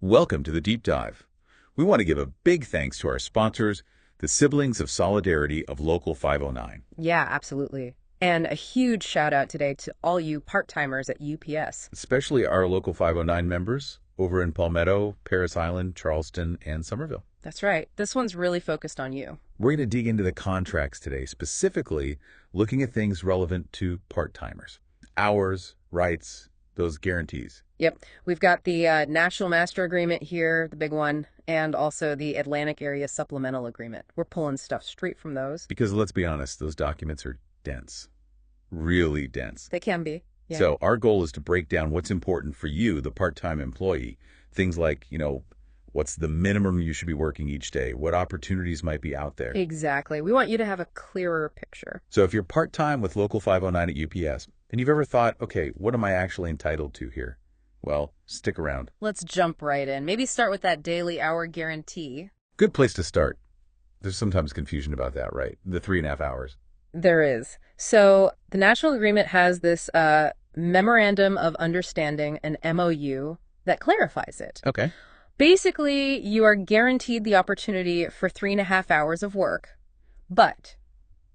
Welcome to the Deep Dive. We want to give a big thanks to our sponsors, the Siblings of Solidarity of Local 509. Yeah, absolutely. And a huge shout out today to all you part-timers at UPS. Especially our Local 509 members over in Palmetto, Parris Island, Charleston, and Somerville. That's right. This one's really focused on you. We're going to dig into the contracts today, specifically looking at things relevant to part-timers. Hours, rights, those guarantees. Yep. We've got the National Master Agreement here, the big one, and also the Atlantic Area Supplemental Agreement. We're pulling stuff straight from those. Because let's be honest, those documents are dense. Really dense. They can be. Yeah. So our goal is to break down what's important for you, the part-time employee. Things like, what's the minimum you should be working each day? What opportunities might be out there? Exactly. We want you to have a clearer picture. So if you're part-time with Local 509 at UPS, and you've ever thought, okay, what am I actually entitled to here? Well, stick around. Let's jump right in. Maybe start with that daily hour guarantee. Good place to start. There's sometimes confusion about that, right? The 3.5 hours. There is. So the National Agreement has this Memorandum of Understanding, an MOU, that clarifies it. Okay. Basically, you are guaranteed the opportunity for 3.5 hours of work, but,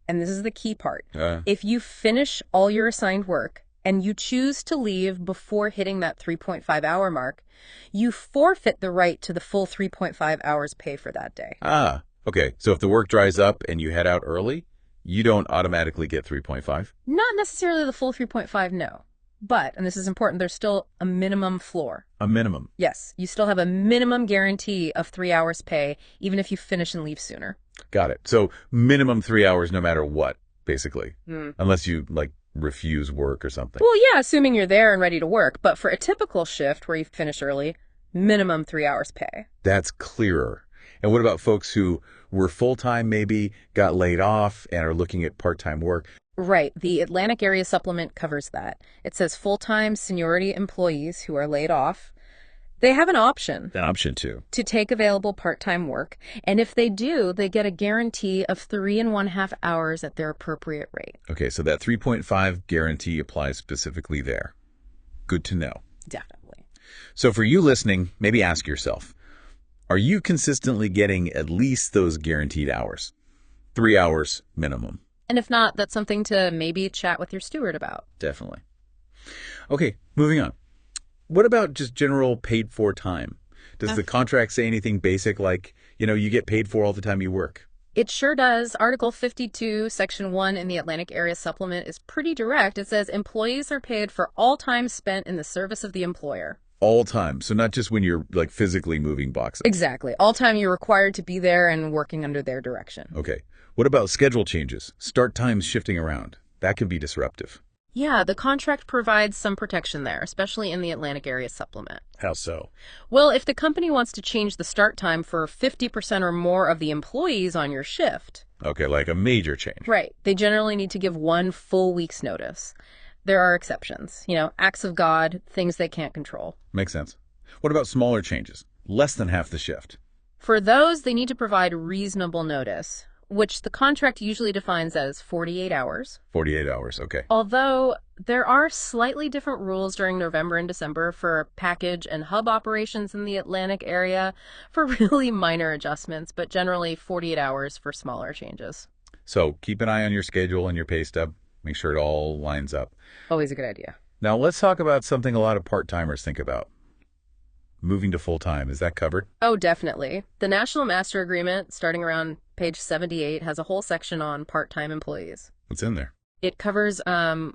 and this is the key part, if you finish all your assigned work and you choose to leave before hitting that 3.5 hour mark, you forfeit the right to the full 3.5 hours pay for that day. Okay. So if the work dries up and you head out early, you don't automatically get 3.5? Not necessarily the full 3.5, no. But, and this is important, there's still a minimum floor. A minimum? Yes. You still have a minimum guarantee of 3 hours pay, even if you finish and leave sooner. Got it. So minimum 3 hours no matter what, basically. Unless you, refuse work or something. Well, yeah, assuming you're there and ready to work. But for a typical shift where you finish early, minimum 3 hours pay. That's clearer. And what about folks who were full-time, maybe got laid off and are looking at part-time work? Right. The Atlantic Area Supplement covers that. It says full-time seniority employees who are laid off, they have an option. An option too. To take available part-time work. And if they do, they get a guarantee of 3.5 hours at their appropriate rate. Okay, so that 3.5 guarantee applies specifically there. Good to know. Definitely. So for you listening, maybe ask yourself, are you consistently getting at least those guaranteed hours? 3 hours minimum. And if not, that's something to maybe chat with your steward about. Definitely. Okay, moving on. What about just general paid for time? Does the contract say anything basic like, you get paid for all the time you work? It sure does. Article 52, Section 1 in the Atlantic Area Supplement is pretty direct. It says employees are paid for all time spent in the service of the employer. All time. So not just when you're physically moving boxes. Exactly. All time you're required to be there and working under their direction. Okay. What about schedule changes? Start times shifting around. That can be disruptive. Yeah, the contract provides some protection there, especially in the Atlantic Area Supplement. How so? Well, if the company wants to change the start time for 50% or more of the employees on your shift. Okay, like a major change. Right. They generally need to give 1 full week's notice. There are exceptions, acts of God, things they can't control. Makes sense. What about smaller changes? Less than half the shift. For those, they need to provide reasonable notice, which the contract usually defines as 48 hours. 48 hours, okay. Although there are slightly different rules during November and December for package and hub operations in the Atlantic area for really minor adjustments, but generally 48 hours for smaller changes. So keep an eye on your schedule and your pay stub. Make sure it all lines up. Always a good idea. Now let's talk about something a lot of part-timers think about. Moving to full-time. Is that covered? Oh, definitely. The National Master Agreement, starting around page 78, has a whole section on part-time employees. What's in there? It covers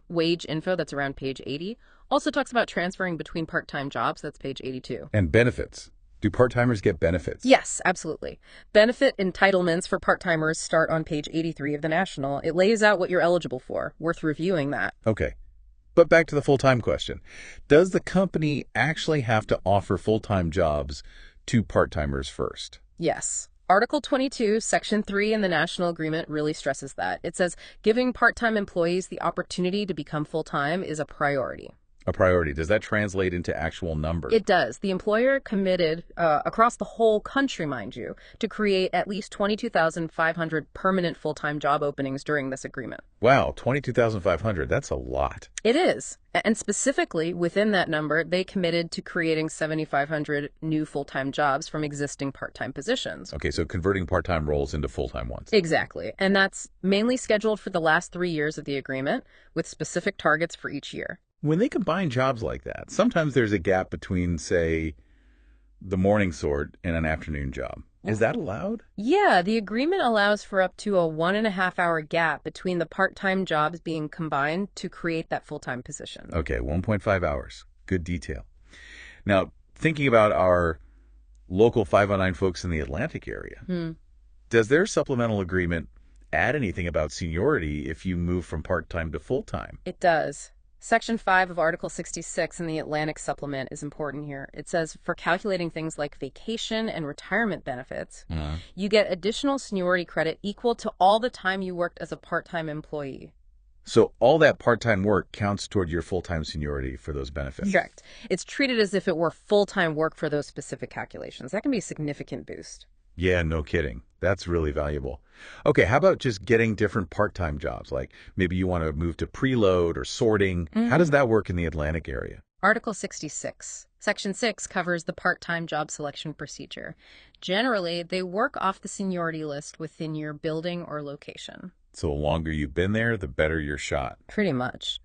wage info, that's around page 80. Also talks about transferring between part-time jobs, that's page 82. And benefits. Do part-timers get benefits? Yes, absolutely. Benefit entitlements for part-timers start on page 83 of the National. It lays out what you're eligible for. Worth reviewing that. Okay. But back to the full-time question. Does the company actually have to offer full-time jobs to part-timers first? Yes. Article 22, Section 3 in the National Agreement really stresses that. It says giving part-time employees the opportunity to become full-time is a priority. A priority. Does that translate into actual numbers? It does. The employer committed, across the whole country, mind you, to create at least 22,500 permanent full-time job openings during this agreement. Wow, 22,500. That's a lot. It is. And specifically, within that number, they committed to creating 7,500 new full-time jobs from existing part-time positions. Okay, so converting part-time roles into full-time ones. Exactly. And that's mainly scheduled for the last 3 years of the agreement, with specific targets for each year. When they combine jobs like that, sometimes there's a gap between, say, the morning sort and an afternoon job. Is that allowed? Yeah, the agreement allows for up to a 1.5-hour gap between the part-time jobs being combined to create that full-time position. Okay, 1.5 hours. Good detail. Now, thinking about our local 509 folks in the Atlantic area, does their supplemental agreement add anything about seniority if you move from part-time to full-time? It does. Section 5 of Article 66 in the Atlantic Supplement is important here. It says for calculating things like vacation and retirement benefits, you get additional seniority credit equal to all the time you worked as a part-time employee. So all that part-time work counts toward your full-time seniority for those benefits? Correct. It's treated as if it were full-time work for those specific calculations. That can be a significant boost. Yeah, no kidding. That's really valuable. Okay, how about just getting different part-time jobs? Like maybe you want to move to preload or sorting. How does that work in the Atlantic area? Article 66. Section 6 covers the part-time job selection procedure. Generally, they work off the seniority list within your building or location. So the longer you've been there, the better your shot. Pretty much.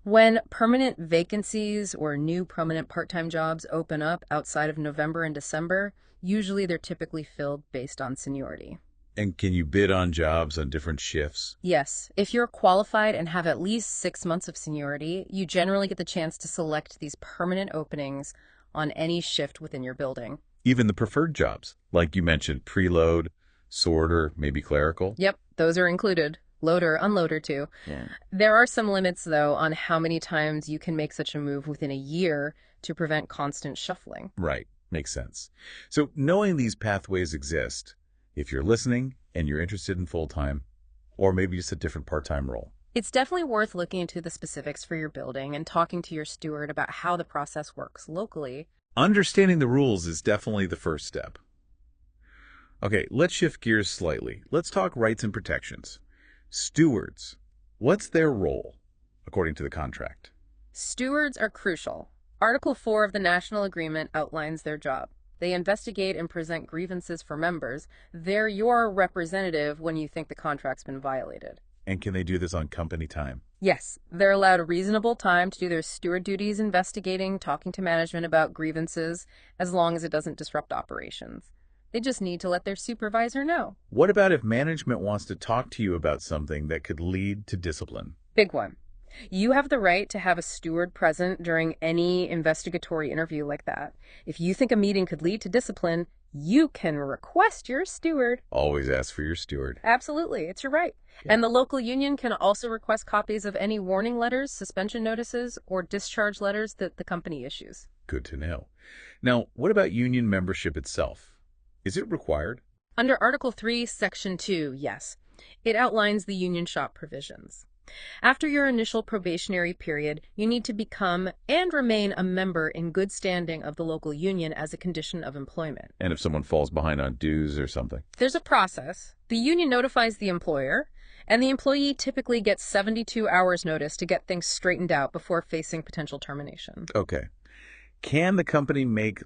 When permanent vacancies or new permanent part-time jobs open up outside of November and December, usually they're typically filled based on seniority. And can you bid on jobs on different shifts? Yes. If you're qualified and have at least 6 months of seniority, you generally get the chance to select these permanent openings on any shift within your building. Even the preferred jobs, like you mentioned, preload, sorter, maybe clerical? Yep, those are included. Loader, unloader too. Yeah. There are some limits, though, on how many times you can make such a move within a year to prevent constant shuffling. Right. Makes sense. So knowing these pathways exist, if you're listening and you're interested in full-time, or maybe just a different part-time role, it's definitely worth looking into the specifics for your building and talking to your steward about how the process works locally. understanding the rules is definitely the first step. Okay, let's shift gears slightly. Let's talk rights and protections. Stewards, what's their role, according to the contract? Stewards are crucial. Article 4 of the National Agreement outlines their job. They investigate and present grievances for members. They're your representative when you think the contract's been violated. And can they do this on company time? Yes, they're allowed a reasonable time to do their steward duties, investigating, talking to management about grievances, as long as it doesn't disrupt operations. They just need to let their supervisor know. What about if management wants to talk to you about something that could lead to discipline? Big one. You have the right to have a steward present during any investigatory interview like that. If you think a meeting could lead to discipline, you can request your steward. Always ask for your steward. Absolutely, it's your right. Yeah. And the local union can also request copies of any warning letters, suspension notices, or discharge letters that the company issues. Good to know. Now, what about union membership itself? Is it required? Under Article 3, Section 2, yes. It outlines the union shop provisions. After your initial probationary period, you need to become and remain a member in good standing of the local union as a condition of employment. And if someone falls behind on dues or something? There's a process. The union notifies the employer, and the employee typically gets 72 hours notice to get things straightened out before facing potential termination. Okay. Can the company make,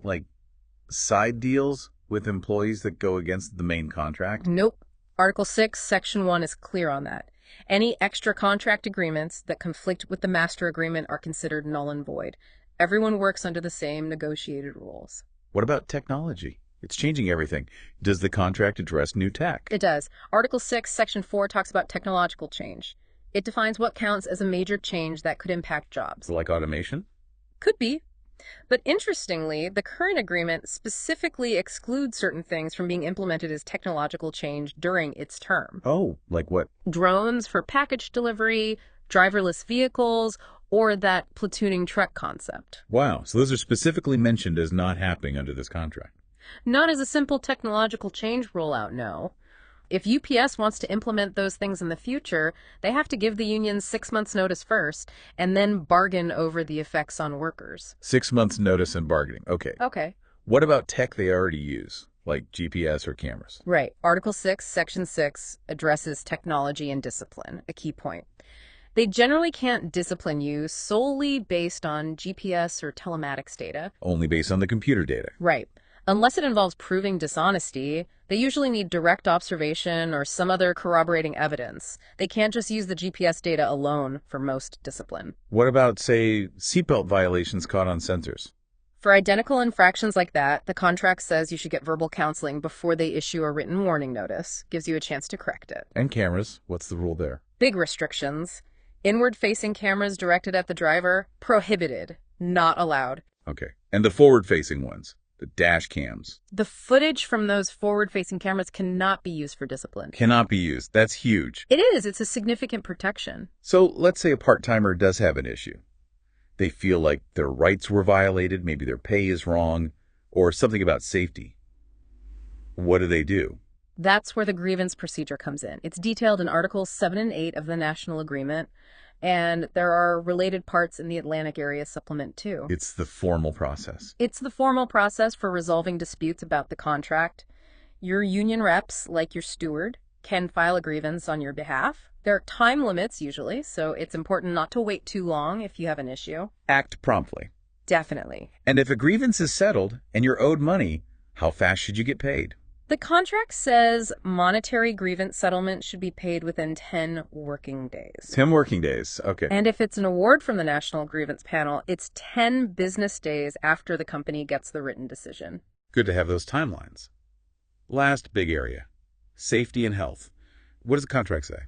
side deals with employees that go against the main contract? Nope. Article 6, Section 1 is clear on that. Any extra contract agreements that conflict with the master agreement are considered null and void. Everyone works under the same negotiated rules. What about technology? It's changing everything. Does the contract address new tech? It does. Article 6, Section 4 talks about technological change. It defines what counts as a major change that could impact jobs. Like automation? Could be. But interestingly, the current agreement specifically excludes certain things from being implemented as technological change during its term. Oh, like what? Drones for package delivery, driverless vehicles, or that platooning truck concept. Wow, so those are specifically mentioned as not happening under this contract. Not as a simple technological change rollout, no. If UPS wants to implement those things in the future, they have to give the union 6 months' notice first and then bargain over the effects on workers. 6 months notice and bargaining. Okay. Okay. What about tech they already use, like GPS or cameras? Right. Article 6, Section 6 addresses technology and discipline, a key point. They generally can't discipline you solely based on GPS or telematics data. Only based on the computer data. Right. Unless it involves proving dishonesty, they usually need direct observation or some other corroborating evidence. They can't just use the GPS data alone for most discipline. What about, say, seatbelt violations caught on sensors? For identical infractions like that, the contract says you should get verbal counseling before they issue a written warning notice. Gives you a chance to correct it. And cameras, what's the rule there? Big restrictions. Inward-facing cameras directed at the driver, prohibited, not allowed. Okay. And the forward-facing ones, the dash cams? The footage from those forward-facing cameras cannot be used for discipline. Cannot be used. That's huge. It is. It's a significant protection. So let's say a part-timer does have an issue. They feel like their rights were violated, maybe their pay is wrong, or something about safety. What do they do? That's where the grievance procedure comes in. It's detailed in Articles 7 and 8 of the National Agreement, and there are related parts in the Atlantic Area Supplement, too. It's the formal process. It's the formal process for resolving disputes about the contract. Your union reps, like your steward, can file a grievance on your behalf. There are time limits, usually, so it's important not to wait too long if you have an issue. Act promptly. Definitely. And if a grievance is settled and you're owed money, how fast should you get paid? The contract says monetary grievance settlement should be paid within 10 working days. 10 working days. Okay. And if it's an award from the National Grievance Panel, it's 10 business days after the company gets the written decision. Good to have those timelines. Last big area, safety and health. What does the contract say?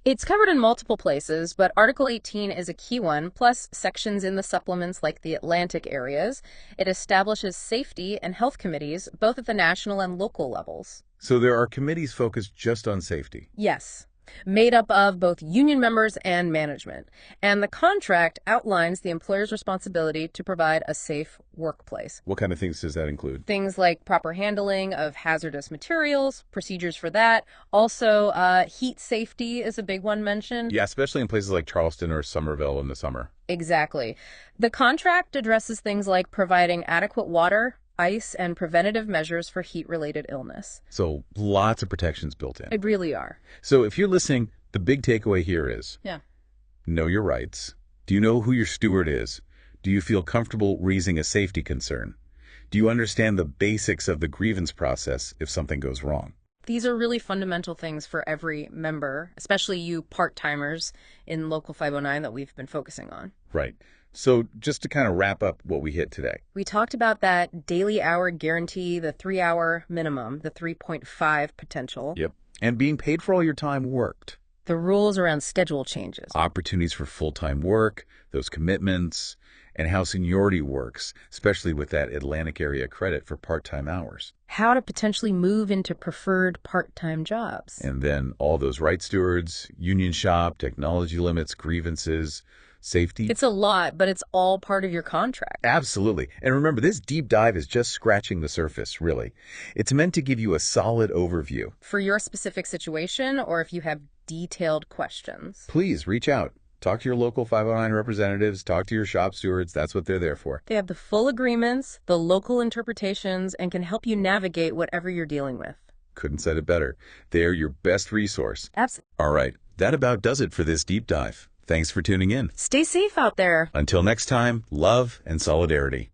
It's covered in multiple places, but Article 18 is a key one, plus sections in the supplements like the Atlantic areas. It establishes safety and health committees, both at the national and local levels. So there are committees focused just on safety? Yes, made up of both union members and management. And the contract outlines the employer's responsibility to provide a safe workplace. What kind of things does that include? Things like proper handling of hazardous materials, procedures for that. Also, heat safety is a big one mentioned. Yeah, especially in places like Charleston or Somerville in the summer. Exactly. The contract addresses things like providing adequate water, ice, and preventative measures for heat-related illness. So lots of protections built in. They really are. So if you're listening, the big takeaway here is, know your rights. Do you know who your steward is? Do you feel comfortable raising a safety concern? Do you understand the basics of the grievance process if something goes wrong? These are really fundamental things for every member, especially you part-timers in Local 509 that we've been focusing on. Right. So just to kind of wrap up what we hit today. We talked about that daily hour guarantee, the 3-hour minimum, the 3.5 potential. Yep. And being paid for all your time worked. The rules around schedule changes. Opportunities for full-time work, those commitments, and how seniority works, especially with that Atlantic area credit for part-time hours. How to potentially move into preferred part-time jobs. And then all those right stewards, union shop, technology limits, grievances, safety. It's a lot, but it's all part of your contract. Absolutely. And remember, this deep dive is just scratching the surface, really. It's meant to give you a solid overview. For your specific situation, or if you have detailed questions. Please reach out. Talk to your local 509 representatives. Talk to your shop stewards. That's what they're there for. They have the full agreements, the local interpretations, and can help you navigate whatever you're dealing with. Couldn't said it better. They're your best resource. Absolutely. All right. That about does it for this deep dive. Thanks for tuning in. Stay safe out there. Until next time, love and solidarity.